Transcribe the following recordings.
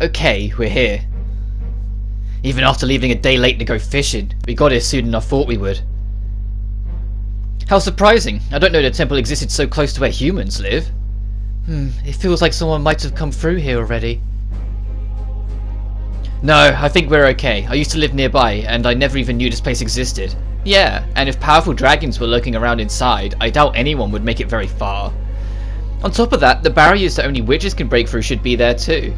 Okay, we're here. Even after leaving a day late to go fishing, we got here sooner than I thought we would. How surprising. I don't know the temple existed so close to where humans live. It feels like someone might have come through here already. No, I think we're okay. I used to live nearby, and I never even knew this place existed. Yeah, and if powerful dragons were lurking around inside, I doubt anyone would make it very far. On top of that, the barriers that only witches can break through should be there too.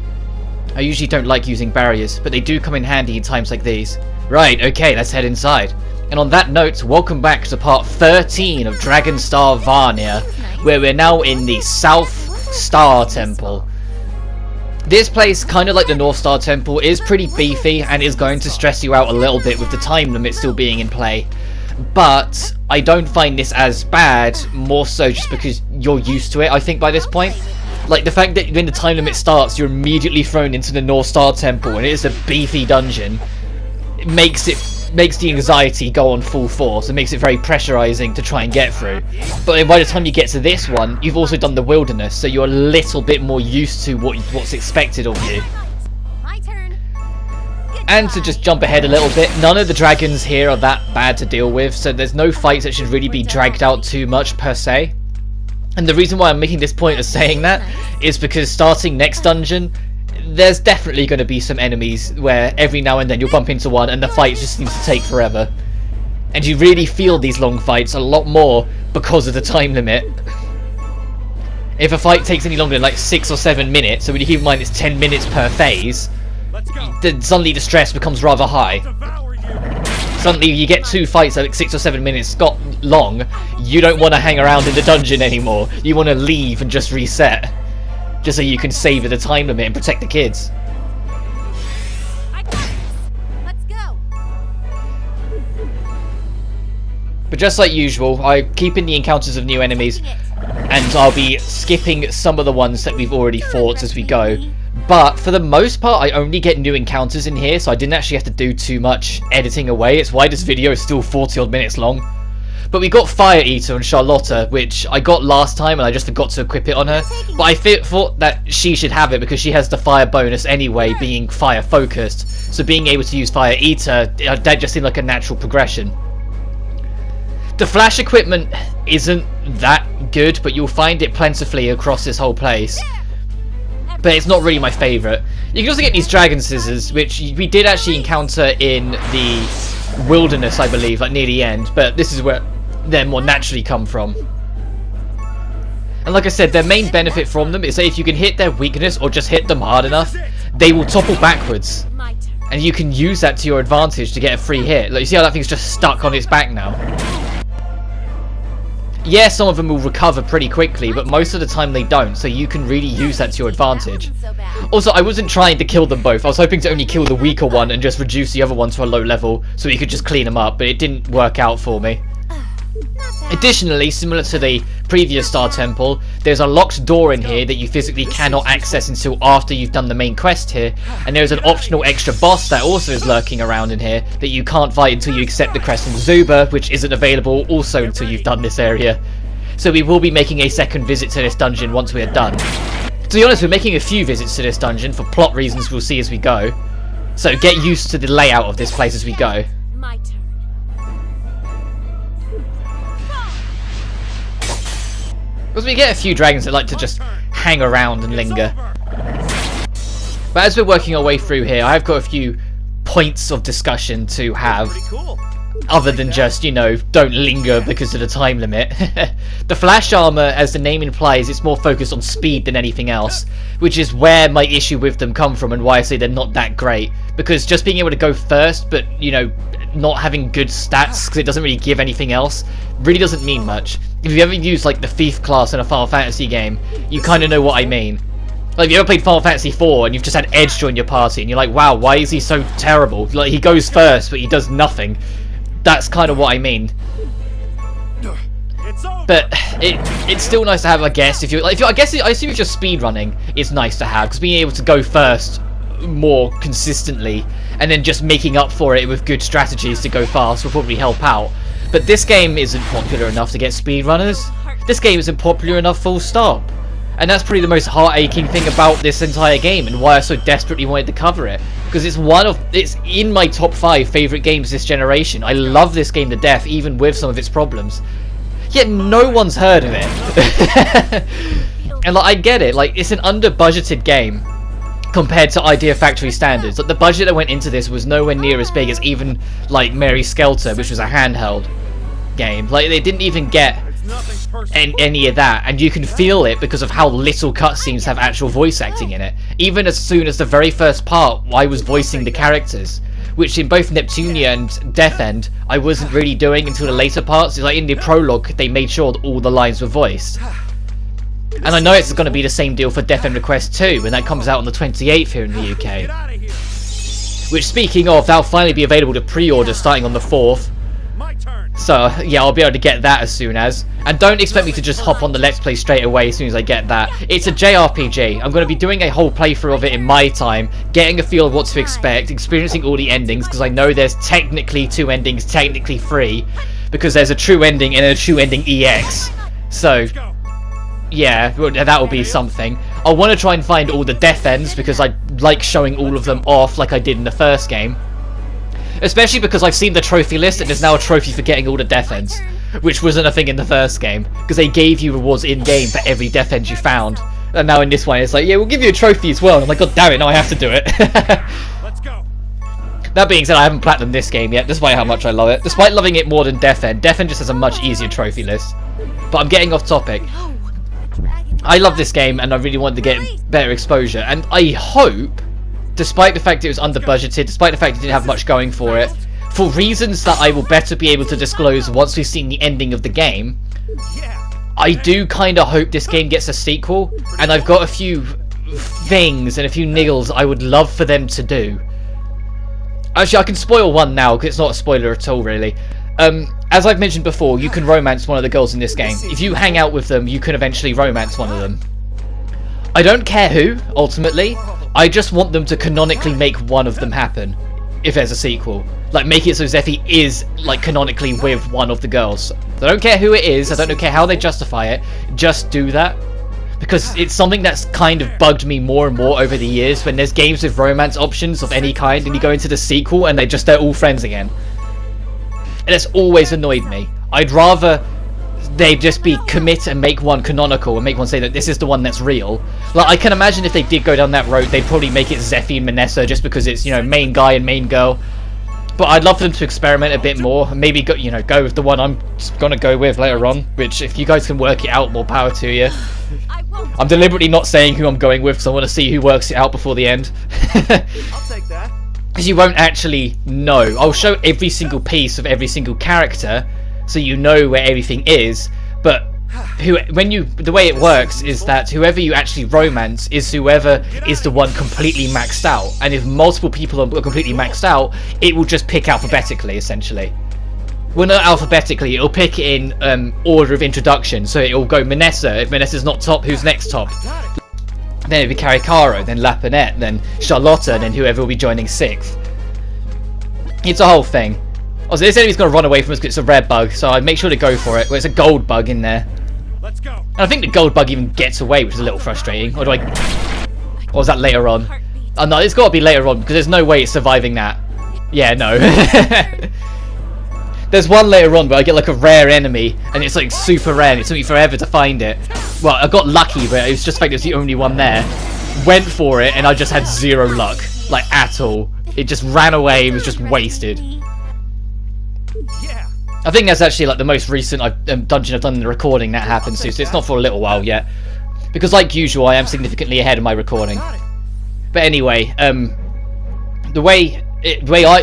I usually don't like using barriers, but they do come in handy in times like these. Right, okay, let's head inside. And on that note, welcome back to part 13 of Dragonstar VARNIR, where we're now in the South Star Temple. This place, kind of like the North Star Temple, is pretty beefy and is going to stress you out a little bit with the time limit still being in play. But I don't find this as bad, more so just because you're used to it, I think, by this point. Like, the fact that when the time limit starts, you're immediately thrown into the North Star Temple, and it is a beefy dungeon. It makes the anxiety go on full force. It makes it very pressurizing to try and get through. But by the time you get to this one, you've also done the wilderness, so you're a little bit more used to what's expected of you. My turn. And to just jump ahead a little bit, none of the dragons here are that bad to deal with, so there's no fights that should really be dragged out too much per se. And the reason why I'm making this point of saying that is because starting next dungeon, there's definitely going to be some enemies where every now and then you'll bump into one and the fight just seems to take forever. And you really feel these long fights a lot more because of the time limit. If a fight takes any longer than like 6 or 7 minutes, so when you keep in mind it's 10 minutes per phase, then suddenly the stress becomes rather high. Suddenly you get 2 fights that like 6 or 7 minutes got long, you don't want to hang around in the dungeon anymore. You want to leave and just reset. Just so you can save the time limit and protect the kids. Let's go. But just like usual, I keep in the encounters of new enemies, and I'll be skipping some of the ones that we've already fought as we go. But for the most part, I only get new encounters in here, so I didn't actually have to do too much editing away. It's why this video is still 40 odd minutes long. But we got Fire Eater and Charlotta, which I got last time and I just forgot to equip it on her. But I thought that she should have it because she has the fire bonus anyway, being fire focused. So being able to use Fire Eater, that just seemed like a natural progression. The flash equipment isn't that good, but you'll find it plentifully across this whole place. But it's not really my favourite. You can also get these dragon scissors, which we did actually encounter in the wilderness, I believe, like near the end. But this is where they more naturally come from. And like I said, their main benefit from them is that if you can hit their weakness or just hit them hard enough, they will topple backwards. And you can use that to your advantage to get a free hit. Like, you see how that thing's just stuck on its back now? Yeah, some of them will recover pretty quickly, but most of the time they don't, so you can really use that to your advantage. Also, I wasn't trying to kill them both. I was hoping to only kill the weaker one and just reduce the other one to a low level, so you could just clean them up, but it didn't work out for me. Additionally, similar to the previous Star Temple, there's a locked door in here that you physically cannot access until after you've done the main quest here, and there's an optional extra boss that also is lurking around in here that you can't fight until you accept the Crescent Zuba, which isn't available also until you've done this area. So we will be making a second visit to this dungeon once we are done. To be honest, we're making a few visits to this dungeon for plot reasons we'll see as we go. So get used to the layout of this place as we go. My turn. Because we get a few dragons that like to just hang around and linger. But as we're working our way through here, I've got a few points of discussion to have. Other than just, you know, don't linger because of the time limit. The flash armor, as the name implies, it's more focused on speed than anything else. Which is where my issue with them come from and why I say they're not that great. Because just being able to go first, but, you know, not having good stats because it doesn't really give anything else, really doesn't mean much. If you ever used like the Thief class in a Final Fantasy game, you kind of know what I mean. Like, if you ever played Final Fantasy 4 and you've just had Edge join your party and you're like, wow, why is he so terrible? Like, he goes first but he does nothing. That's kind of what I mean. But it's still nice to have, I guess. I assume if you're speedrunning, it's nice to have, because being able to go first more consistently and then just making up for it with good strategies to go fast will probably help out. But this game isn't popular enough to get speedrunners. This game isn't popular enough, full stop. And that's probably the most heart-aching thing about this entire game, and why I so desperately wanted to cover it. Because it's in my top 5 favourite games this generation. I love this game to death, even with some of its problems. Yet no one's heard of it. And like, I get it, like, it's an under-budgeted game compared to Idea Factory standards. Like, the budget that went into this was nowhere near as big as even, like, Mary Skelter, which was a handheld game. Like, they didn't even get any of that, and you can feel it because of how little cutscenes have actual voice acting in it. Even as soon as the very first part, I was voicing the characters, which in both Neptunia and Death End, I wasn't really doing until the later parts. It's like in the prologue, they made sure that all the lines were voiced. And I know it's going to be the same deal for Death End Request 2, when that comes out on the 28th here in the UK. Which, speaking of, that'll finally be available to pre-order starting on the 4th. So, yeah, I'll be able to get that as soon as. And don't expect me to just hop on the Let's Play straight away as soon as I get that. It's a JRPG. I'm going to be doing a whole playthrough of it in my time, getting a feel of what to expect, experiencing all the endings, because I know there's technically 2 endings, technically 3, because there's a true ending and a true ending EX. So, yeah, that will be something. I want to try and find all the death ends, because I like showing all of them off like I did in the first game. Especially because I've seen the trophy list and there's now a trophy for getting all the death ends, which wasn't a thing in the first game, because they gave you rewards in-game for every death end you found. And now in this one it's like, yeah, we'll give you a trophy as well. And I'm like, god damn it, now I have to do it. Let's go. That being said, I haven't platinumed this game yet, despite how much I love it. Despite loving it more than Death End, Death End just has a much easier trophy list. But I'm getting off topic. I love this game and I really wanted to get better exposure, and I hope, despite the fact it was under budgeted, despite the fact it didn't have much going for it, for reasons that I will better be able to disclose once we've seen the ending of the game, I do kind of hope this game gets a sequel, and I've got a few things and a few niggles I would love for them to do. Actually, I can spoil one now, because it's not a spoiler at all, really. As I've mentioned before, you can romance one of the girls in this game. If you hang out with them, you can eventually romance one of them. I don't care who, ultimately. I just want them to canonically make one of them happen, if there's a sequel. Like, make it so Zephy is, like, canonically with one of the girls. I don't care who it is, I don't care how they justify it, just do that. Because it's something that's kind of bugged me more and more over the years, when there's games with romance options of any kind, and you go into the sequel and they're all friends again. And it's always annoyed me. I'd rather they just be commit and make one canonical and make one say that this is the one that's real. Like, I can imagine if they did go down that road, they'd probably make it Zephy and Manessa just because it's, you know, main guy and main girl. But I'd love for them to experiment a bit more and maybe go with the one I'm gonna go with later on, which if you guys can work it out, more power to you. I'm deliberately not saying who I'm going with because I want to see who works it out before the end. I'll take that. Because you won't actually know. I'll show every single piece of every single character, so you know where everything is. But the way it works is that whoever you actually romance is whoever is the one completely maxed out. And if multiple people are completely maxed out, it will just pick alphabetically, essentially. Well, not alphabetically. It'll pick in order of introduction. So it'll go Manessa. If Manessa's not top, who's next top? Then it'll be Caricaro, then Lapanette, then Charlotta, and then whoever will be joining 6th. It's a whole thing. Also, this enemy's going to run away from us because it's a red bug, so I'd make sure to go for it. Well, it's a gold bug in there. Let's go. And I think the gold bug even gets away, which is a little frustrating. Or was that later on? Oh no, it's got to be later on, because there's no way it's surviving that. Yeah, no. There's one later on where I get like a rare enemy, and it's like super rare, and it took me forever to find it. Well, I got lucky, but it was just like it was the only one there. Went for it, and I just had 0 luck. Like, at all. It just ran away, it was just wasted. I think that's actually like the most recent dungeon I've done in the recording that happens to, so it's not for a little while yet. Because like usual, I am significantly ahead of my recording. But anyway, the way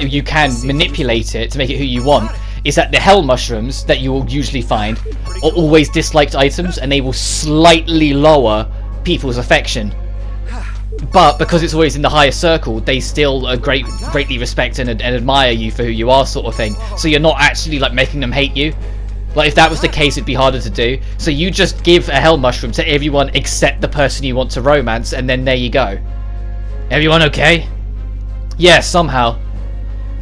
you can manipulate it to make it who you want is that the hell mushrooms that you will usually find are always disliked items, and they will slightly lower people's affection. But because it's always in the higher circle, they still greatly respect and admire you for who you are, sort of thing. So you're not actually like making them hate you. Like, if that was the case, it'd be harder to do. So you just give a hell mushroom to everyone except the person you want to romance, and then there you go. Everyone okay? Yeah, somehow.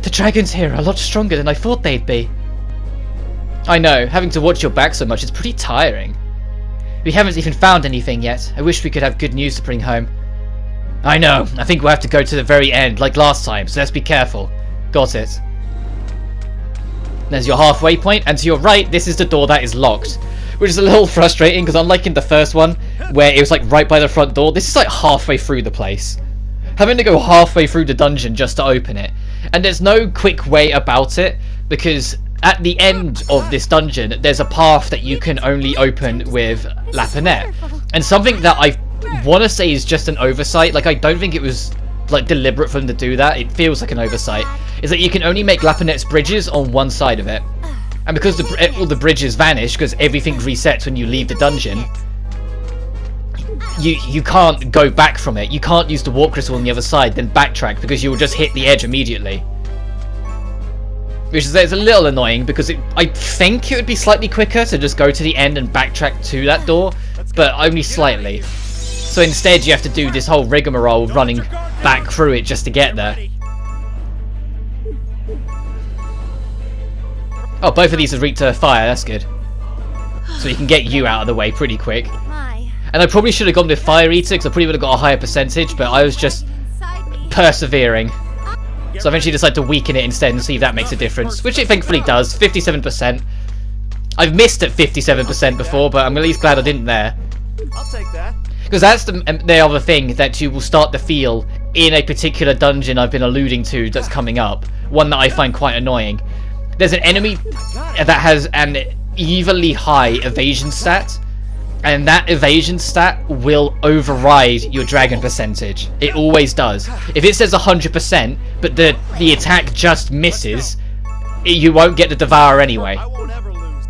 The dragons here are a lot stronger than I thought they'd be. I know, having to watch your back so much is pretty tiring. We haven't even found anything yet. I wish we could have good news to bring home. I know. I think we'll have to go to the very end, like last time, so let's be careful. Got it. There's your halfway point, and to your right, this is the door that is locked. Which is a little frustrating, because unlike in the first one, where it was like right by the front door, this is like halfway through the place. Having to go halfway through the dungeon just to open it. And there's no quick way about it, because at the end of this dungeon, there's a path that you can only open with Lapinette. And something that I want to say is just an oversight, like I don't think it was like deliberate for them to do that, it feels like an oversight, is that you can only make Lapinette's bridges on one side of it. And because all the bridges vanish, because everything resets when you leave the dungeon, you can't go back from it. You can't use the warp crystal on the other side, then backtrack, because you will just hit the edge immediately. Which is a little annoying, because I think it would be slightly quicker to just go to the end and backtrack to that door, but only slightly. So instead you have to do this whole rigmarole running back through it just to get there. Oh, both of these are reach to fire, that's good. So you can get you out of the way pretty quick. And I probably should have gone with Fire Eater, because I probably would have got a higher percentage, but I was just persevering. So I eventually decided to weaken it instead and see if that makes a difference, which it thankfully does, 57%. I've missed at 57% before, but I'm at least glad I didn't there. I'll take that. Because that's the other thing that you will start to feel in a particular dungeon I've been alluding to that's coming up. One that I find quite annoying. There's an enemy that has an evilly high evasion stat, and that evasion stat will override your dragon percentage. It always does. If it says 100%, but the attack just misses, you won't get the Devourer anyway. I won't ever lose.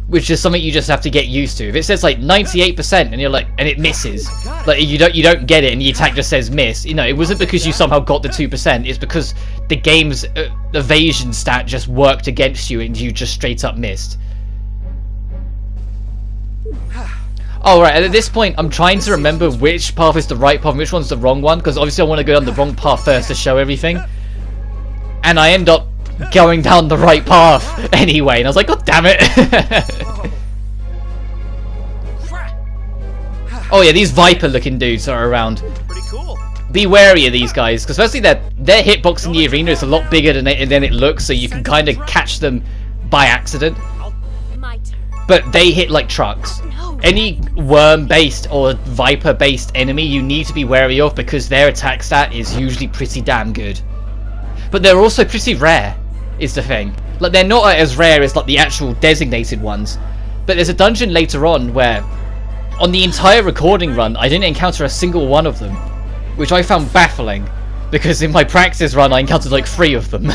Which is something you just have to get used to. If it says like 98% and you're like, and it misses, like you don't get it, and the attack just says miss. You know, it wasn't because you somehow got the 2%. It's because the game's evasion stat just worked against you and you just straight up missed. Oh right, and at this point I'm trying to remember which path is the right path and which one's the wrong one, because obviously I want to go down the wrong path first to show everything. And I end up going down the right path anyway, and I was like, god damn it. Oh yeah, these Viper looking dudes are around. Pretty cool. Be wary of these guys, because firstly their hitbox in the arena is a lot bigger than it looks, so you can kind of catch them by accident. My turn. But they hit like trucks. Any worm-based or Viper-based enemy you need to be wary of, because their attack stat is usually pretty damn good. But they're also pretty rare, is the thing. Like, they're not as rare as like the actual designated ones. But there's a dungeon later on where, on the entire recording run, I didn't encounter a single one of them. Which I found baffling, because in my practice run I encountered like 3 of them.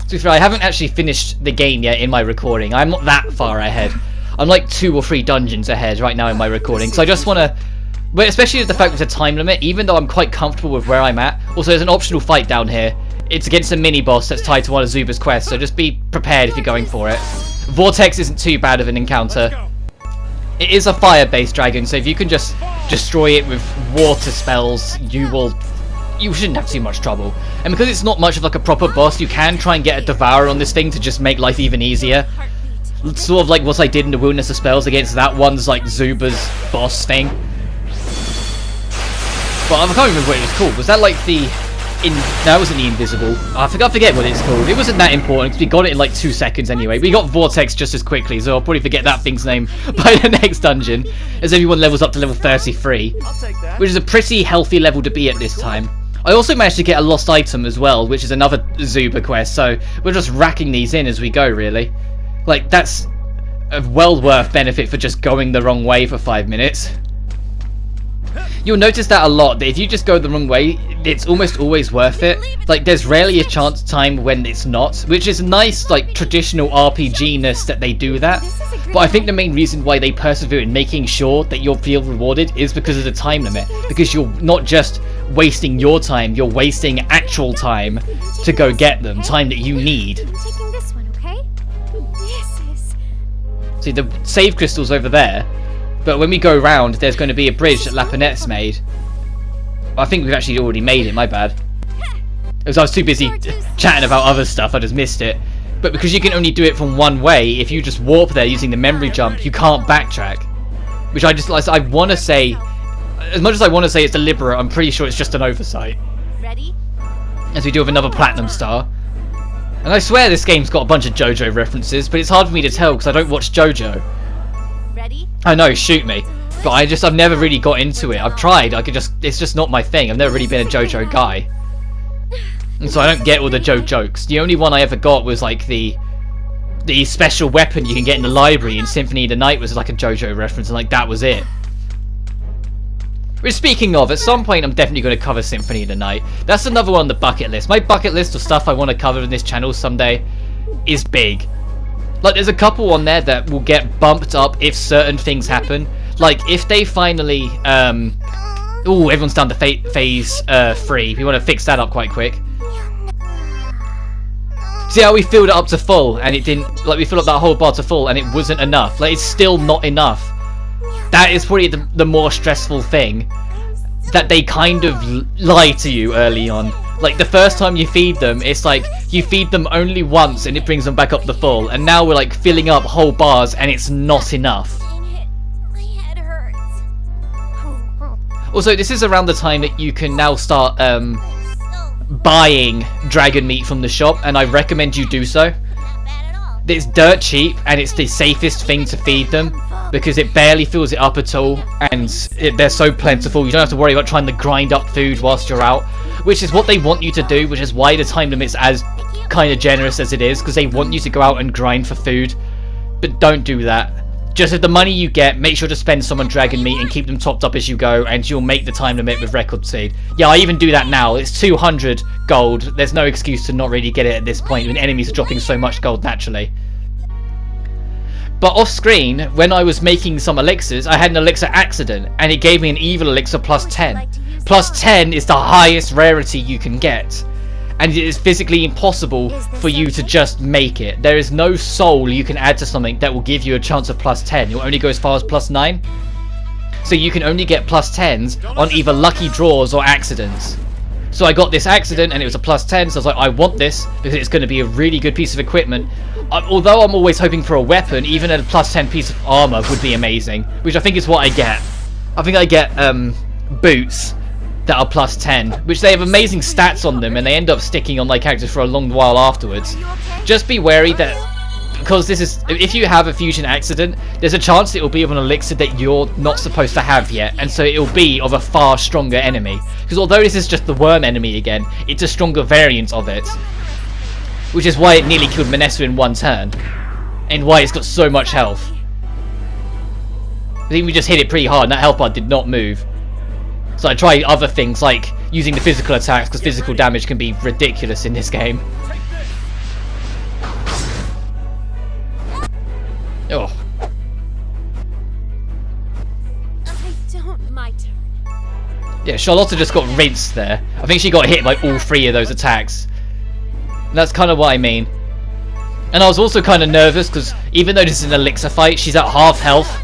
To be fair, I haven't actually finished the game yet in my recording. I'm not that far ahead. I'm like 2 or 3 dungeons ahead right now in my recording. So I just want to... But especially with the fact there's a time limit, even though I'm quite comfortable with where I'm at. Also, there's an optional fight down here. It's against a mini-boss that's tied to one of Zuba's quests, so just be prepared if you're going for it. Vortex isn't too bad of an encounter. It is a fire-based dragon, so if you can just destroy it with water spells, you shouldn't have too much trouble. And because it's not much of like a proper boss, you can try and get a Devourer on this thing to just make life even easier. Sort of like what I did in the Wilderness of Spells against that one's like Zuba's boss thing. But I can't remember what it was called. Was that like the... No, it wasn't the Invisible. I forget what it's called. It wasn't that important because we got it in like 2 seconds anyway. We got Vortex just as quickly, so I'll probably forget that thing's name by the next dungeon, as everyone levels up to level 33. I'll take that. Which is a pretty healthy level to be at this time. I also managed to get a lost item as well, which is another Zuba quest, so we're just racking these in as we go, really. Like, that's a well worth benefit for just going the wrong way for 5 minutes. You'll notice that a lot, that if you just go the wrong way, it's almost always worth it. Like, there's rarely a chance time when it's not, which is nice, like, traditional RPG-ness that they do that. But I think the main reason why they persevere in making sure that you'll feel rewarded is because of the time limit. Because you're not just wasting your time, you're wasting actual time to go get them, time that you need. I'm taking this one, okay? This is... See, the save crystal's over there, but when we go round, there's going to be a bridge that Lapinette's made. I think we've actually already made it, my bad. Because I was too busy chatting about other stuff, I just missed it. But because you can only do it from one way, if you just warp there using the memory jump, you can't backtrack. Which I want to say, as much as I want to say it's deliberate, I'm pretty sure it's just an oversight. Ready? As we do with another Platinum Star. And I swear this game's got a bunch of JoJo references, but it's hard for me to tell because I don't watch JoJo. Ready? I know, shoot me. But I've never really got into it. I've tried, it's just not my thing. I've never really been a JoJo guy. And so I don't get all the jokes. The only one I ever got was like the special weapon you can get in the library in Symphony of the Night was like a JoJo reference, and like that was it. Which, speaking of, at some point I'm definitely going to cover Symphony of the Night. That's another one on the bucket list. My bucket list of stuff I want to cover in this channel someday is big. Like, there's a couple on there that will get bumped up if certain things happen. Like, if they finally, ooh, everyone's down to phase 3. We want to fix that up quite quick. See how we filled it up to full, and it didn't, like, we filled up that whole bar to full, and it wasn't enough. Like, it's still not enough. That is probably the more stressful thing, that they kind of lie to you early on. Like, the first time you feed them, it's like, you feed them only once and it brings them back up to full, and now we're like filling up whole bars and it's not enough. Dang it. My head hurts. Also, this is around the time that you can now start buying dragon meat from the shop, and I recommend you do so. Not bad at all. It's dirt cheap and it's the safest thing to feed them, because it barely fills it up at all, and they're so plentiful you don't have to worry about trying to grind up food whilst you're out, which is what they want you to do, which is why the time limit's as kind of generous as it is, because they want you to go out and grind for food. But don't do that. Just with the money you get, make sure to spend some on dragon meat and keep them topped up as you go, and you'll make the time limit with record speed. Yeah, I even do that now. It's 200 gold. There's no excuse to not really get it at this point when enemies are dropping so much gold naturally. But off screen, when I was making some elixirs, I had an elixir accident, and it gave me an evil elixir plus 10. Plus 10 is the highest rarity you can get, and it is physically impossible for you to just make it. There is no soul you can add to something that will give you a chance of plus 10. You'll only go as far as plus 9. So you can only get plus 10s on either lucky draws or accidents. So I got this accident and it was a plus 10, so I was like, I want this because it's going to be a really good piece of equipment. Although I'm always hoping for a weapon, even a plus 10 piece of armor would be amazing, which I think is what I get. I think I get boots that are plus 10, which they have amazing stats on them, and they end up sticking on my characters for a long while afterwards. Just be wary that, because this is, if you have a fusion accident, there's a chance it will be of an elixir that you're not supposed to have yet, and so it will be of a far stronger enemy. Because although this is just the worm enemy again, it's a stronger variant of it. Which is why it nearly killed Manessa in one turn, and why it's got so much health. I think we just hit it pretty hard, and that health bar did not move. So I tried other things, like using the physical attacks, because physical damage can be ridiculous in this game. Oh. My turn. Yeah, Charlotta just got rinsed there. I think she got hit by all 3 of those attacks. And that's kind of what I mean. And I was also kind of nervous, because even though this is an elixir fight, she's at half health.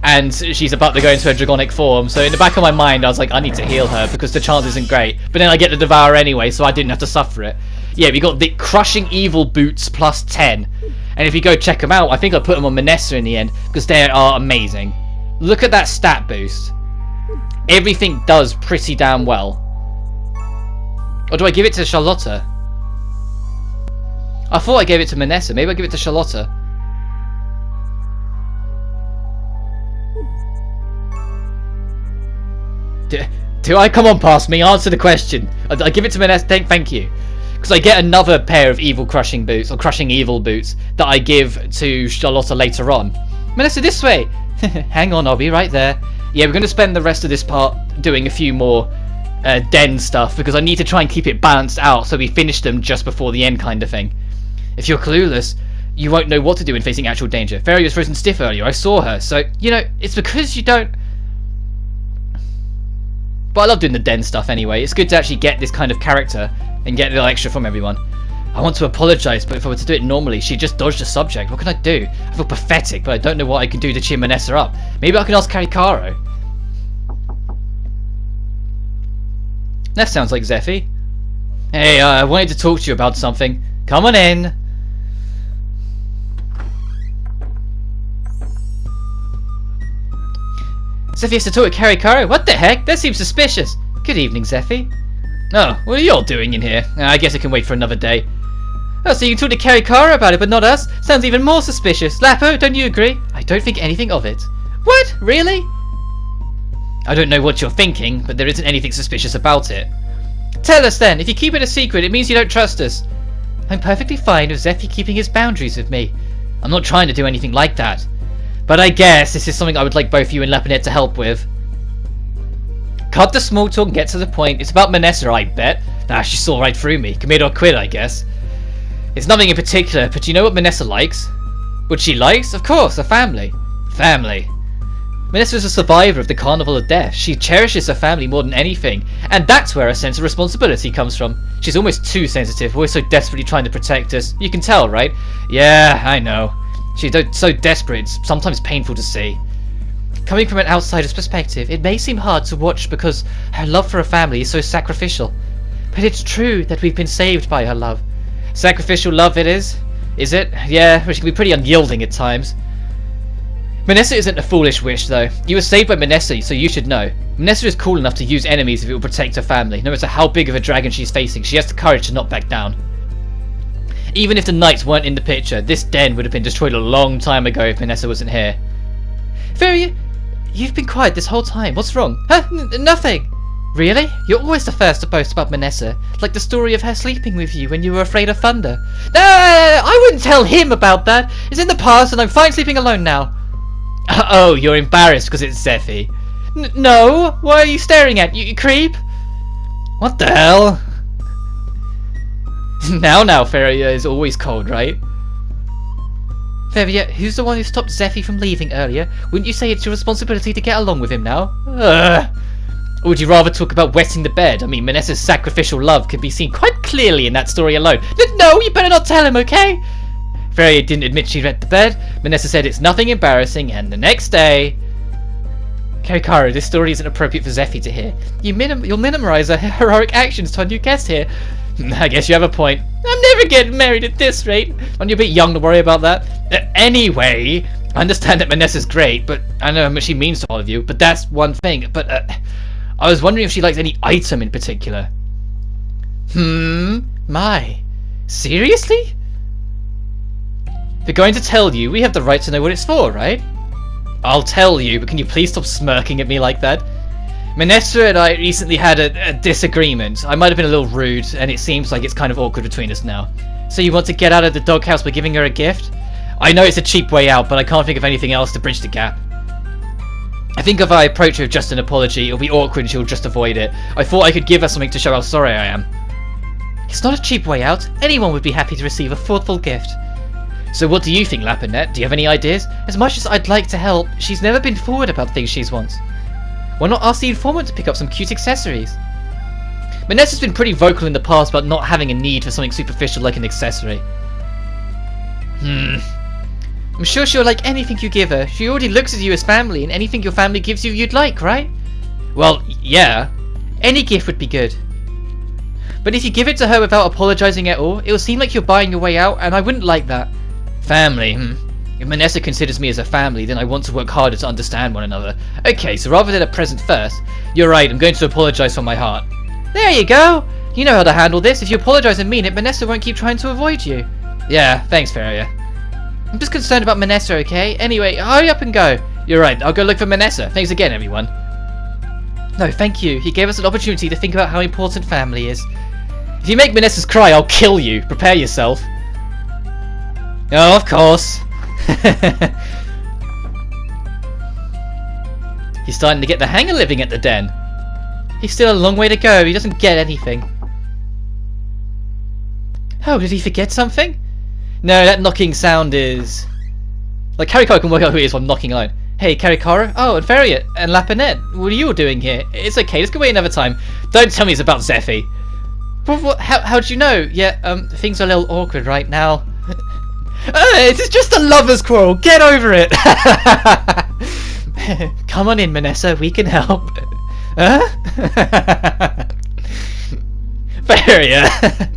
And she's about to go into her dragonic form, so in the back of my mind I was like, I need to heal her because the chance isn't great. But then I get the Devour anyway, so I didn't have to suffer it. Yeah, we got the Crushing Evil Boots plus 10. And if you go check them out, I think I put them on Manessa in the end, because they are amazing. Look at that stat boost. Everything does pretty damn well. Or do I give it to Charlotta? I thought I gave it to Manessa. Maybe I give it to Charlotta. Do I? Come on, past me. Answer the question. I give it to Manessa. Thank you. Because I get another pair of Evil Crushing Boots, or Crushing Evil Boots, that I give to Charlotta later on. Manessa, this way! Hang on, I'll be right there. Yeah, we're going to spend the rest of this part doing a few more den stuff, because I need to try and keep it balanced out so we finish them just before the end kind of thing. If you're clueless, you won't know what to do when facing actual danger. Fairy was frozen stiff earlier, I saw her, so, you know, it's because you don't... But I love doing the den stuff anyway. It's good to actually get this kind of character and get a little extra from everyone. I want to apologise, but if I were to do it normally, she'd just dodge the subject. What can I do? I feel pathetic, but I don't know what I can do to cheer Manessa up. Maybe I can ask Karikaro. That sounds like Zephy. Hey, I wanted to talk to you about something. Come on in. Zeffie has to talk with Karikara? What the heck? That seems suspicious. Good evening, Zeffie. Oh, what are you all doing in here? I guess I can wait for another day. Oh, so you can talk to Karikara about it, but not us? Sounds even more suspicious. Lapo, don't you agree? I don't think anything of it. What? Really? I don't know what you're thinking, but there isn't anything suspicious about it. Tell us then. If you keep it a secret, it means you don't trust us. I'm perfectly fine with Zeffie keeping his boundaries with me. I'm not trying to do anything like that. But I guess this is something I would like both you and Lepinet to help with. Cut the small talk and get to the point. It's about Manessa, I bet. Nah, she saw right through me. Commit or quit, I guess. It's nothing in particular, but do you know what Manessa likes? What she likes? Of course, her family. Family. Manessa is a survivor of the Carnival of Death. She cherishes her family more than anything, and that's where her sense of responsibility comes from. She's almost too sensitive, always so desperately trying to protect us. You can tell, right? Yeah, I know. She's so desperate, it's sometimes painful to see. Coming from an outsider's perspective, it may seem hard to watch because her love for her family is so sacrificial. But it's true that we've been saved by her love. Sacrificial love it is? Is it? Yeah, she can be pretty unyielding at times. Manessa isn't a foolish wish, though. You were saved by Manessa, so you should know. Manessa is cool enough to use enemies if it will protect her family. No matter how big of a dragon she's facing, she has the courage to not back down. Even if the knights weren't in the picture, this den would have been destroyed a long time ago if Manessa wasn't here. Very... You've been quiet this whole time. What's wrong? Huh? Nothing. Really? You're always the first to boast about Manessa. Like the story of her sleeping with you when you were afraid of thunder. No, I wouldn't tell him about that. It's in the past and I'm fine sleeping alone now. Oh, you're embarrassed because it's Zeffie. No. What are you staring at? You creep? What the hell? Now, Feria is always cold, right? Feria, who's the one who stopped Zeffie from leaving earlier? Wouldn't you say it's your responsibility to get along with him now? Or would you rather talk about wetting the bed? I mean, Manessa's sacrificial love can be seen quite clearly in that story alone. No, you better not tell him, okay? Feria didn't admit she wet the bed. Manessa said it's nothing embarrassing, and the next day... Karikara, this story isn't appropriate for Zeffie to hear. You'll minimize her heroic actions to our new guest here. I guess you have a point. I'm never getting married at this rate. Aren't you a bit young to worry about that? Anyway, I understand that Manessa's great, but I know how much she means to all of you, but that's one thing. But I was wondering if she likes any item in particular. My. Seriously? If we're going to tell you, we have the right to know what it's for, right? I'll tell you, but can you please stop smirking at me like that? Manessa and I recently had a disagreement. I might have been a little rude, and it seems like it's kind of awkward between us now. So you want to get out of the doghouse by giving her a gift? I know it's a cheap way out, but I can't think of anything else to bridge the gap. I think if I approach her with just an apology, it'll be awkward and she'll just avoid it. I thought I could give her something to show how sorry I am. It's not a cheap way out. Anyone would be happy to receive a thoughtful gift. So what do you think, Lapinet? Do you have any ideas? As much as I'd like to help, she's never been forward about things she wants. Why not ask the informant to pick up some cute accessories? Manessa's been pretty vocal in the past about not having a need for something superficial like an accessory. I'm sure she'll like anything you give her. She already looks at you as family, and anything your family gives you you'd like, right? Well, yeah. Any gift would be good. But if you give it to her without apologizing at all, it'll seem like you're buying your way out, and I wouldn't like that. Family, If Manessa considers me as a family, then I want to work harder to understand one another. Okay, so rather than a present first, you're right, I'm going to apologize from my heart. There you go! You know how to handle this. If you apologize and mean it, Manessa won't keep trying to avoid you. Yeah, thanks, Feria. I'm just concerned about Manessa, okay? Anyway, hurry up and go. You're right, I'll go look for Manessa. Thanks again, everyone. No, thank you. He gave us an opportunity to think about how important family is. If you make Manessa's cry, I'll kill you. Prepare yourself. Oh, of course. He's starting to get the hang of living at the den. He's still a long way to go. He doesn't get anything. Oh, did he forget something? No, that knocking sound is... Like, Karikara can work out who it is while knocking alone. Hey, Karikara. Oh, and Feria. And Lapinet. What are you all doing here? It's okay, let's go away another time. Don't tell me it's about Zeffie. How'd you know? Yeah, things are a little awkward right now. It's just a lover's quarrel. Get over it. Come on in, Manessa. We can help. Huh? Fair, yeah.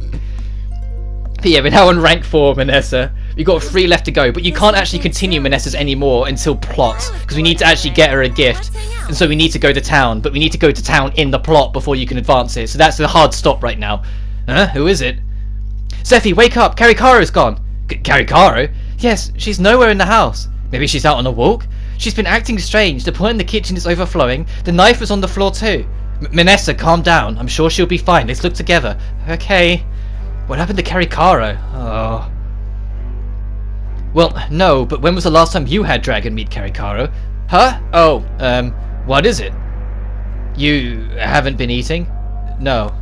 But yeah, we're now on rank 4, Manessa. We've got 3 left to go, but you can't actually continue Manessa's anymore until plot, because we need to actually get her a gift. And so we need to go to town, but we need to go to town in the plot before you can advance it. So that's the hard stop right now. Huh? Who is it? Zephy, wake up! Karikaro's gone! Karikaro? Yes, she's nowhere in the house. Maybe she's out on a walk? She's been acting strange. The pot in the kitchen is overflowing. The knife was on the floor too. Manessa, calm down. I'm sure she'll be fine. Let's look together. Okay. What happened to Karikaro? Oh. Well, no, but when was the last time you had dragon meat, Karikaro? Huh? Oh, what is it? You haven't been eating? No.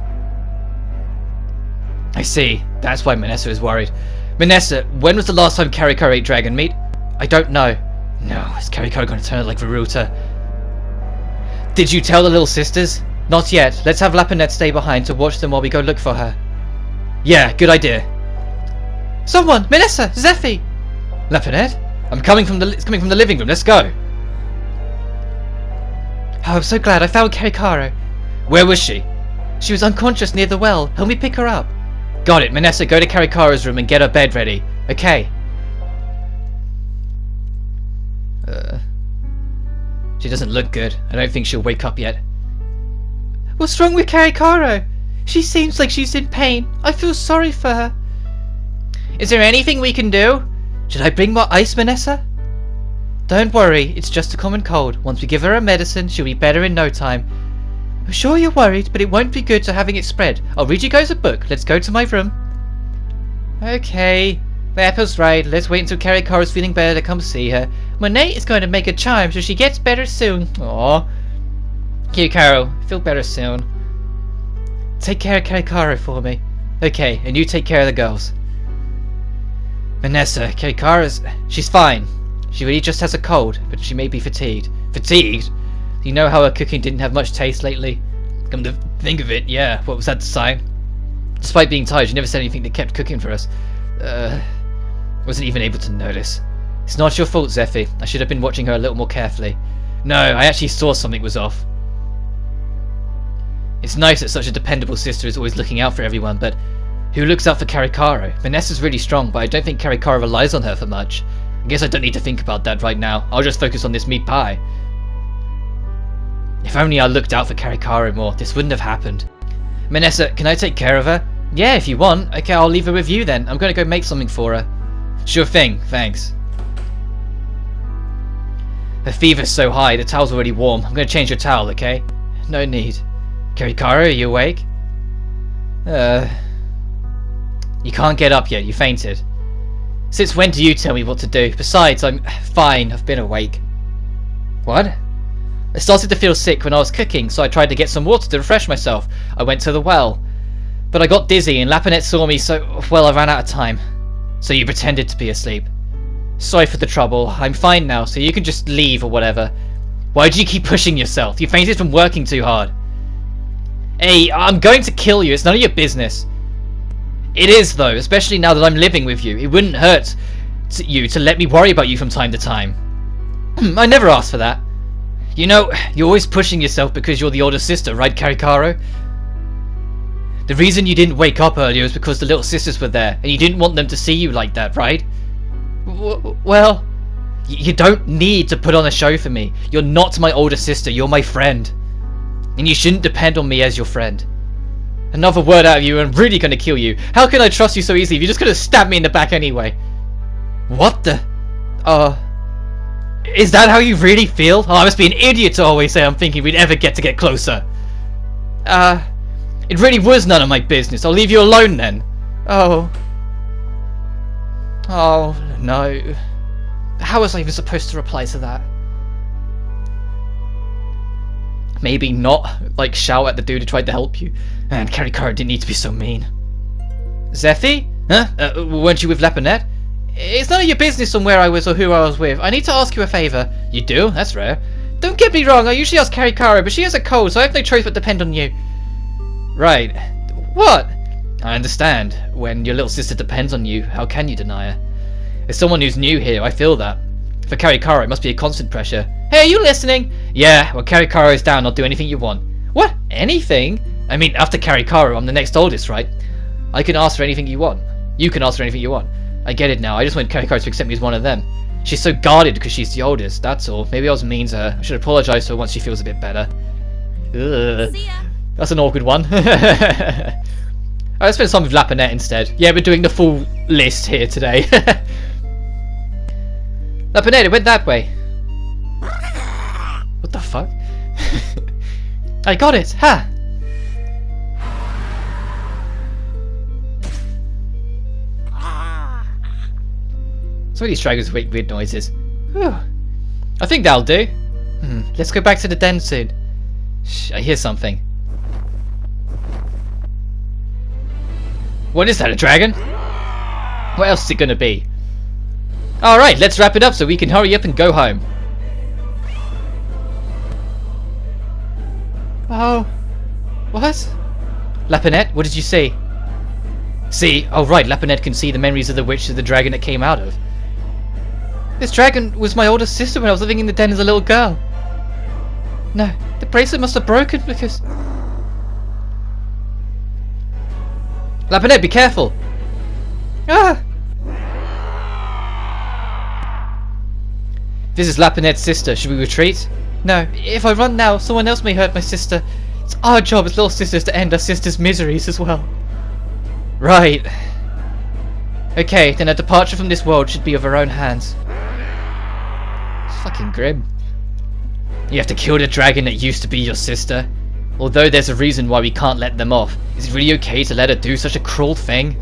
I see. That's why Manessa is worried. Manessa, when was the last time Karikaro ate dragon meat? I don't know. No, is Karikaro going to turn out like Veruta? Did you tell the little sisters? Not yet. Let's have Lapinette stay behind to watch them while we go look for her. Yeah, good idea. Someone! Manessa! Zephy! Lapinette? It's coming from the living room. Let's go. Oh, I'm so glad I found Karikaro. Where was she? She was unconscious near the well. Help me pick her up. Got it. Manessa, go to Karikaro's room and get her bed ready. Okay. She doesn't look good. I don't think she'll wake up yet. What's wrong with Karikaro? She seems like she's in pain. I feel sorry for her. Is there anything we can do? Should I bring more ice, Manessa? Don't worry, it's just a common cold. Once we give her a medicine, she'll be better in no time. I'm sure you're worried, but it won't be good to having it spread. I'll read you guys a book. Let's go to my room. Okay. April's right. Let's wait until Karikaro's feeling better to come see her. Monet is going to make a charm so she gets better soon. Aww. Karikaro, feel better soon. Take care of Karikaro for me. Okay, and you take care of the girls. Manessa, she's fine. She really just has a cold, but she may be fatigued. Fatigued? You know how her cooking didn't have much taste lately? Come to think of it, yeah, what was that sign? Despite being tired, she never said anything that kept cooking for us. Wasn't even able to notice. It's not your fault, Zephy. I should have been watching her a little more carefully. No, I actually saw something was off. It's nice that such a dependable sister is always looking out for everyone, but who looks out for Karikaro? Vanessa's really strong, but I don't think Karikaro relies on her for much. I guess I don't need to think about that right now. I'll just focus on this meat pie. If only I looked out for Karikaro more, this wouldn't have happened. Manessa, can I take care of her? Yeah, if you want. Okay, I'll leave her with you then. I'm going to go make something for her. Sure thing, thanks. Her fever's so high, the towel's already warm. I'm going to change your towel, okay? No need. Karikaro, are you awake? You can't get up yet, you fainted. Since when do you tell me what to do? Besides, I'm fine, I've been awake. What? I started to feel sick when I was cooking, so I tried to get some water to refresh myself. I went to the well. But I got dizzy and Lapinette saw me, so, well, I ran out of time. So you pretended to be asleep. Sorry for the trouble. I'm fine now, so you can just leave or whatever. Why do you keep pushing yourself? You fainted from working too hard. Hey, I'm going to kill you. It's none of your business. It is, though, especially now that I'm living with you. It wouldn't hurt you to let me worry about you from time to time. I never asked for that. You know, you're always pushing yourself because you're the older sister, right, Karikaro? The reason you didn't wake up earlier is because the little sisters were there, and you didn't want them to see you like that, right? Well, you don't need to put on a show for me. You're not my older sister, you're my friend. And you shouldn't depend on me as your friend. Another word out of you and I'm really gonna kill you. How can I trust you so easily if you're just gonna stab me in the back anyway? What the? Is that how you really feel? Oh, I must be an idiot to always say I'm thinking we'd ever get closer. It really was none of my business. I'll leave you alone then. Oh. Oh, no. How was I even supposed to reply to that? Maybe not, like, shout at the dude who tried to help you. Man, Karikaro didn't need to be so mean. Zephy? Huh? Weren't you with Lapinette? It's none of your business on where I was or who I was with. I need to ask you a favour. You do? That's rare. Don't get me wrong, I usually ask Karikaro, but she has a cold, so I have no choice but depend on you. Right. What? I understand. When your little sister depends on you, how can you deny her? As someone who's new here, I feel that. For Karikaro, it must be a constant pressure. Hey, are you listening? Yeah, well, Karikaro is down, I'll do anything you want. What? Anything? I mean, after Karikaru, I'm the next oldest, right? I can ask for anything you want. You can ask for anything you want. I get it now. I just want Karikaru to accept me as one of them. She's so guarded because she's the oldest, that's all. Maybe I was mean to her. I should apologise to her once she feels a bit better. Ugh. See ya. That's an awkward one. Let's spend some with Lapinette instead. Yeah, we're doing the full list here today. Lapinette, it went that way. What the fuck? I got it! Ha! Some of these dragons make weird noises. Whew. I think that'll do. Let's go back to the den soon. Shh, I hear something. What is that, a dragon? What else is it gonna be? Alright, let's wrap it up so we can hurry up and go home. Oh. What? Lapinette, what did you see? See? Oh right, Lapinette can see the memories of the witch of the dragon it came out of. This dragon was my older sister when I was living in the den as a little girl. No, the bracelet must have broken because... Lapinette, be careful! Ah! This is Lapinette's sister. Should we retreat? No, if I run now, someone else may hurt my sister. It's our job as little sisters to end our sister's miseries as well. Right. Okay, then our departure from this world should be of our own hands. It's fucking grim. You have to kill the dragon that used to be your sister. Although there's a reason why we can't let them off. Is it really okay to let her do such a cruel thing?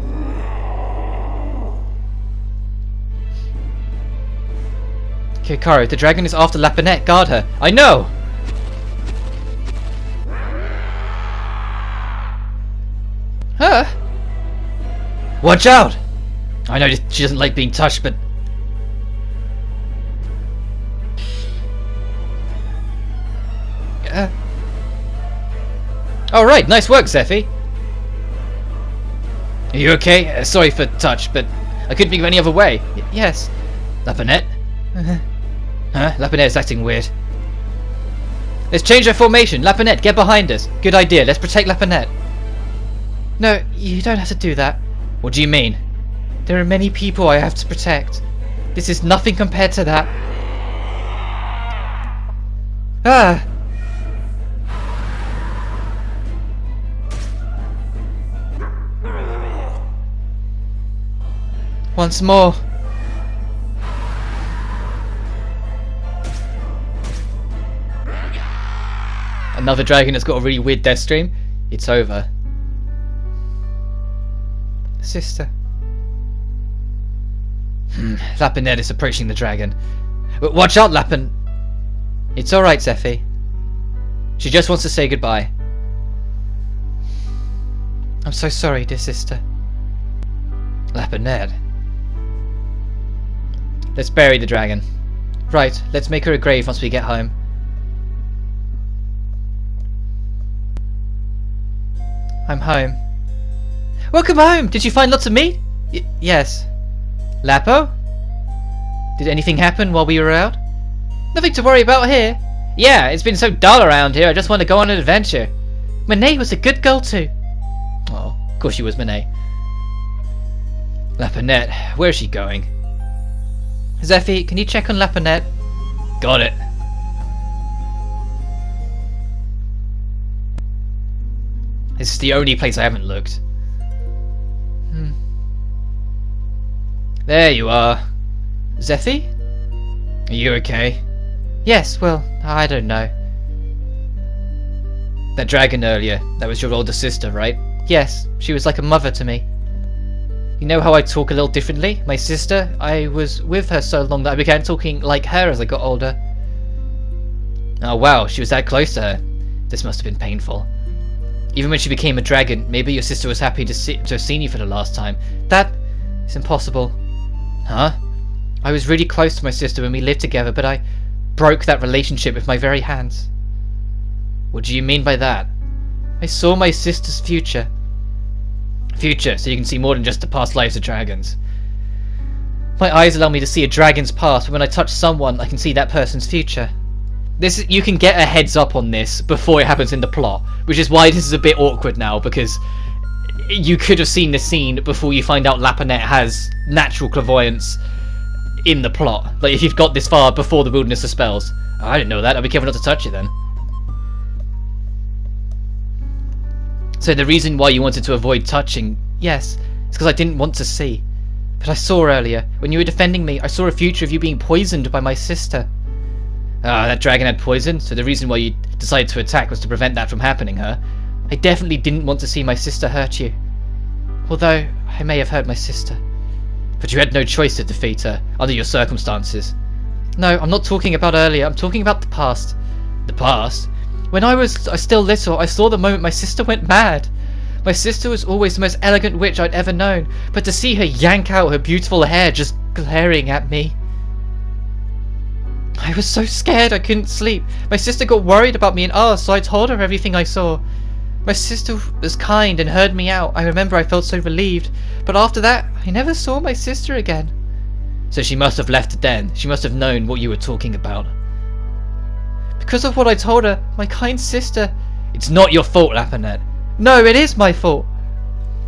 Kikaru, the dragon is after Lapinette. Guard her. I know! Huh? Watch out! I know she doesn't like being touched, but... Alright, nice work, Zephy. Are you okay? Sorry for touch, but I couldn't think of any other way. Yes. Lapinette? Huh? Lapinette's acting weird. Let's change our formation. Lapinette, get behind us. Good idea. Let's protect Lapinette. No, you don't have to do that. What do you mean? There are many people I have to protect. This is nothing compared to that. Ah! Once more. Another dragon that's got a really weird death stream. It's over. Sister. Lapinette is approaching the dragon. But watch out, Lapin. It's alright, Zephy. She just wants to say goodbye. I'm so sorry, dear sister. Lapinette. Let's bury the dragon. Right, let's make her a grave once we get home. I'm home. Welcome home! Did you find lots of meat? Yes. Lapo? Did anything happen while we were out? Nothing to worry about here. Yeah, it's been so dull around here, I just want to go on an adventure. Monet was a good girl too. Oh, of course she was Monet. Lapinette, where's she going? Zephy, can you check on Lapinette? Got it. This is the only place I haven't looked. There you are. Zephy? Are you okay? Yes, well, I don't know. That dragon earlier, that was your older sister, right? Yes, she was like a mother to me. You know how I talk a little differently? My sister, I was with her so long that I began talking like her as I got older. Oh wow, she was that close to her. This must have been painful. Even when she became a dragon, maybe your sister was happy to have seen you for the last time. That is impossible. Huh? I was really close to my sister when we lived together, but I broke that relationship with my very hands. What do you mean by that? I saw my sister's future. Future, so you can see more than just the past lives of dragons. My eyes allow me to see a dragon's past, but when I touch someone, I can see that person's future. This you can get a heads up on this before it happens in the plot, which is why this is a bit awkward now, because you could have seen this scene before you find out Lapinette has natural clairvoyance in the plot. Like, if you've got this far before the Wilderness of Spells. I didn't know that. I'll be careful not to touch it then. So the reason why you wanted to avoid touching, yes, it's because I didn't want to see. But I saw earlier, when you were defending me, I saw a future of you being poisoned by my sister. Ah, that dragon had poison, so the reason why you decided to attack was to prevent that from happening, huh? I definitely didn't want to see my sister hurt you. Although, I may have hurt my sister. But you had no choice to defeat her, under your circumstances. No, I'm not talking about earlier, I'm talking about the past. The past? When I was still little, I saw the moment my sister went mad. My sister was always the most elegant witch I'd ever known, but to see her yank out her beautiful hair just glaring at me. I was so scared I couldn't sleep. My sister got worried about me and asked, so I told her everything I saw. My sister was kind and heard me out. I remember I felt so relieved, but after that, I never saw my sister again. So she must have left then. She must have known what you were talking about. Because of what I told her, my kind sister... It's not your fault, Lapinette. No, it is my fault.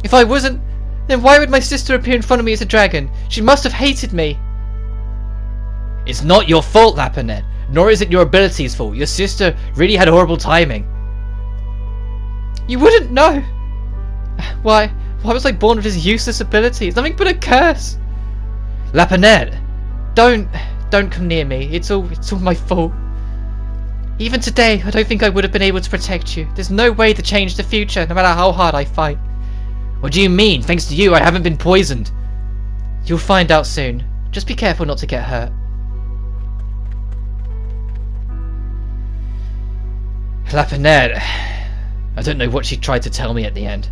If I wasn't, then why would my sister appear in front of me as a dragon? She must have hated me. It's not your fault, Lapinette, nor is it your ability's fault. Your sister really had horrible timing. You wouldn't know. Why was I born with this useless ability? It's nothing but a curse. Lapinette, don't come near me. It's all my fault. Even today, I don't think I would have been able to protect you. There's no way to change the future, no matter how hard I fight. What do you mean? Thanks to you, I haven't been poisoned. You'll find out soon. Just be careful not to get hurt. Lapinette, I don't know what she tried to tell me at the end,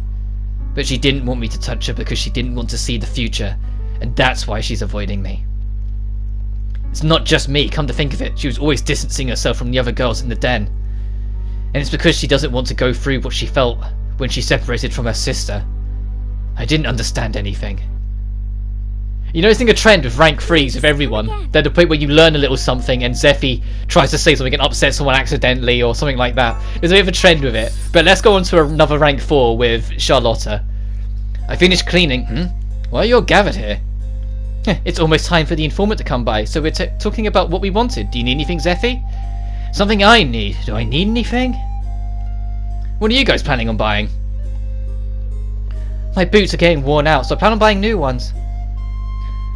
but she didn't want me to touch her because she didn't want to see the future, and that's why she's avoiding me. It's not just me, come to think of it. She was always distancing herself from the other girls in the den. And it's because she doesn't want to go through what she felt when she separated from her sister. I didn't understand anything. You noticing a trend with rank 3s with everyone? They're the point where you learn a little something and Zephy tries to say something and upsets someone accidentally or something like that. There's a bit of a trend with it. But let's go on to another rank 4 with Charlotta. I finished cleaning. Why are you all gathered here? It's almost time for the informant to come by, so we're talking about what we wanted. Do you need anything, Zephy? Something I need. Do I need anything? What are you guys planning on buying? My boots are getting worn out, so I plan on buying new ones.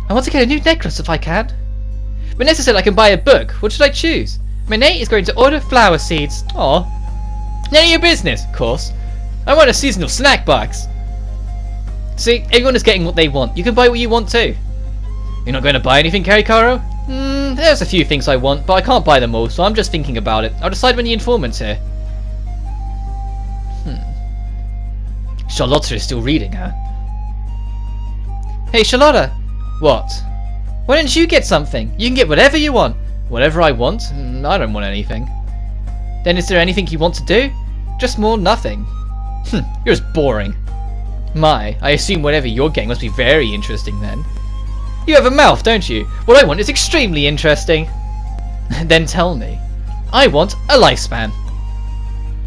I want to get a new necklace if I can. Vanessa said I can buy a book. What should I choose? Renee is going to order flower seeds. Aw. None of your business, of course. I want a seasonal snack box. See, everyone is getting what they want. You can buy what you want too. You're not going to buy anything, Caricaro? There's a few things I want, but I can't buy them all, so I'm just thinking about it. I'll decide when the informant's here. Charlotta is still reading, huh? Hey, Charlotta! What? Why don't you get something? You can get whatever you want. Whatever I want? I don't want anything. Then is there anything you want to do? Just more nothing. You're just boring. My, I assume whatever you're getting must be very interesting then. You have a mouth, don't you? What I want is extremely interesting. Then tell me. I want a lifespan.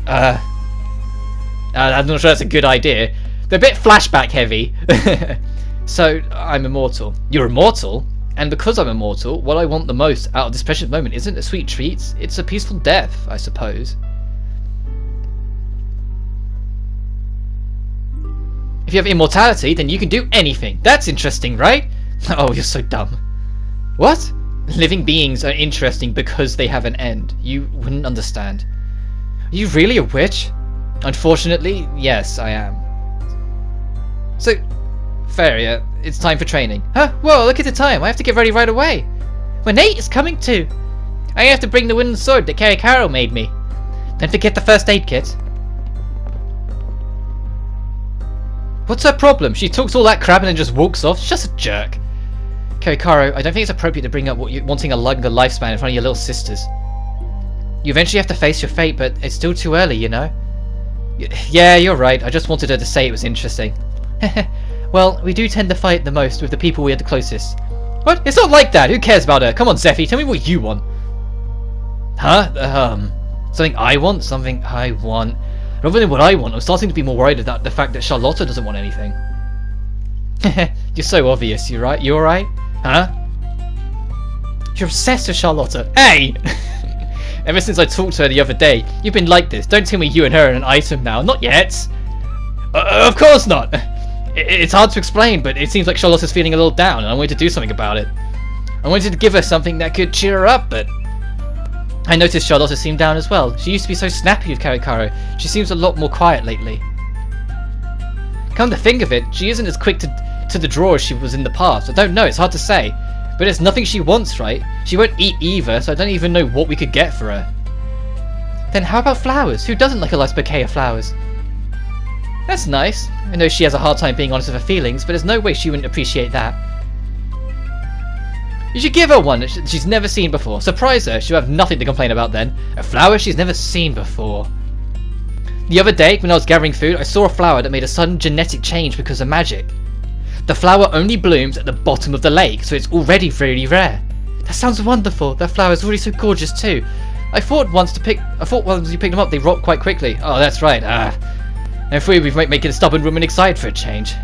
I'm not sure that's a good idea. They're a bit flashback heavy. So, I'm immortal. You're immortal? And because I'm immortal, what I want the most out of this precious moment isn't a sweet treat, it's a peaceful death, I suppose. If you have immortality, then you can do anything. That's interesting, right? Oh, you're so dumb. What? Living beings are interesting because they have an end. You wouldn't understand. Are you really a witch? Unfortunately, yes, I am. So, Faria, it's time for training. Huh? Whoa, look at the time. I have to get ready right away. When Nate is coming too. I have to bring the wooden sword that Caricaro made me. Don't forget the first aid kit. What's her problem? She talks all that crap and then just walks off. She's just a jerk. Caricaro, I don't think it's appropriate to bring up wanting a longer lifespan in front of your little sisters. You eventually have to face your fate, but it's still too early, you know? Yeah, you're right. I just wanted her to say it was interesting. Well, we do tend to fight the most with the people we are the closest. What? It's not like that. Who cares about her? Come on, Zephy, tell me what you want. Huh? Something I want? Something I want. Rather than what I want, I'm starting to be more worried about the fact that Charlotta doesn't want anything. You're so obvious, you right? You alright? Huh? You're obsessed with Charlotta. Hey! Ever since I talked to her the other day, you've been like this. Don't tell me you and her are an item now. Not yet. Of course not. It's hard to explain, but it seems like Charlotta's feeling a little down, and I wanted to do something about it. I wanted to give her something that could cheer her up, but I noticed Charlotta seemed down as well. She used to be so snappy with Karikaro. She seems a lot more quiet lately. Come to think of it, she isn't as quick to the draw as she was in the past. I don't know, it's hard to say. But it's nothing she wants, right? She won't eat either, so I don't even know what we could get for her. Then how about flowers? Who doesn't like a nice bouquet of flowers? That's nice. I know she has a hard time being honest with her feelings, but there's no way she wouldn't appreciate that. You should give her one that she's never seen before. Surprise her, she'll have nothing to complain about then. A flower she's never seen before. The other day, when I was gathering food, I saw a flower that made a sudden genetic change because of magic. The flower only blooms at the bottom of the lake, so it's already really rare. That sounds wonderful. That flower is already so gorgeous too. I thought once you pick them up, they rot quite quickly. Oh, that's right. I'm afraid we might make a stubborn woman excited for a change.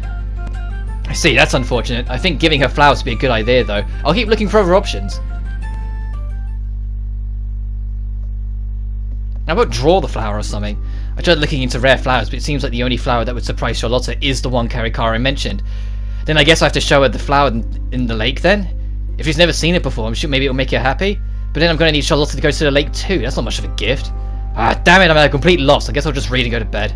I see, that's unfortunate. I think giving her flowers would be a good idea, though. I'll keep looking for other options. How about draw the flower or something? I tried looking into rare flowers, but it seems like the only flower that would surprise Charlotta is the one Karikaro mentioned. Then I guess I have to show her the flower in the lake then? If she's never seen it before, I'm sure maybe it'll make her happy. But then I'm going to need Charlotta to go to the lake too. That's not much of a gift. Ah, damn it, I'm at a complete loss. I guess I'll just read and go to bed.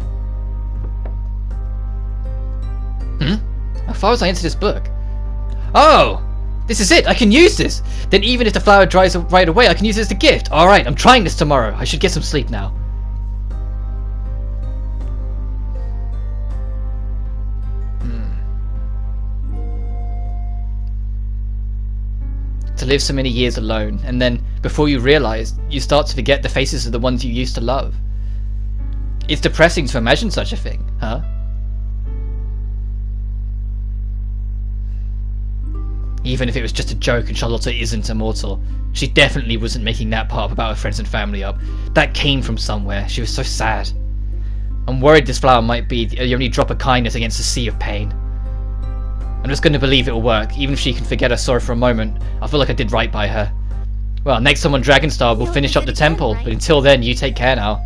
How far was I into this book? Oh! This is it! I can use this! Then even if the flower dries right away, I can use it as a gift! Alright, I'm trying this tomorrow. I should get some sleep now. To live so many years alone, and then, before you realise, you start to forget the faces of the ones you used to love. It's depressing to imagine such a thing, huh? Even if it was just a joke and Charlotta isn't immortal, she definitely wasn't making that part about her friends and family up. That came from somewhere. She was so sad. I'm worried this flower might be the only drop of kindness against a sea of pain. I'm just going to believe it'll work, even if she can forget her sorrow for a moment. I feel like I did right by her. Well, next time on Dragonstar, we'll finish up the temple, but until then, you take care now.